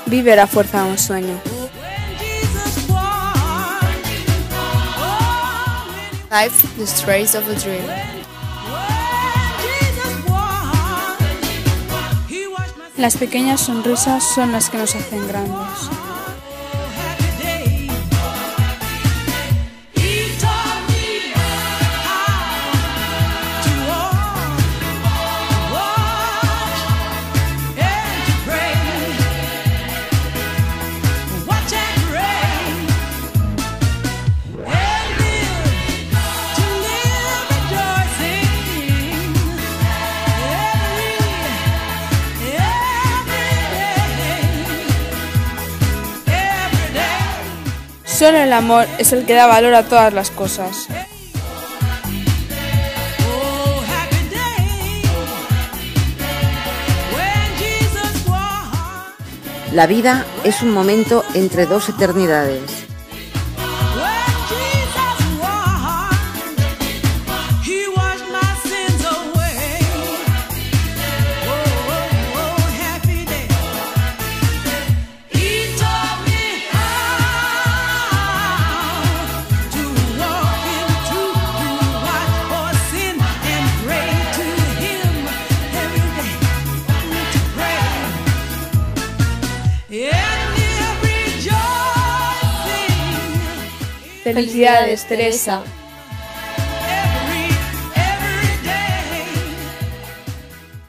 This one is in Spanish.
Vive la fuerza de un sueño. Life, the trace of a dream. Las pequeñas sonrisas son las que nos hacen grandes. Solo el amor es el que da valor a todas las cosas. La vida es un momento entre dos eternidades. Felicidades, Teresa.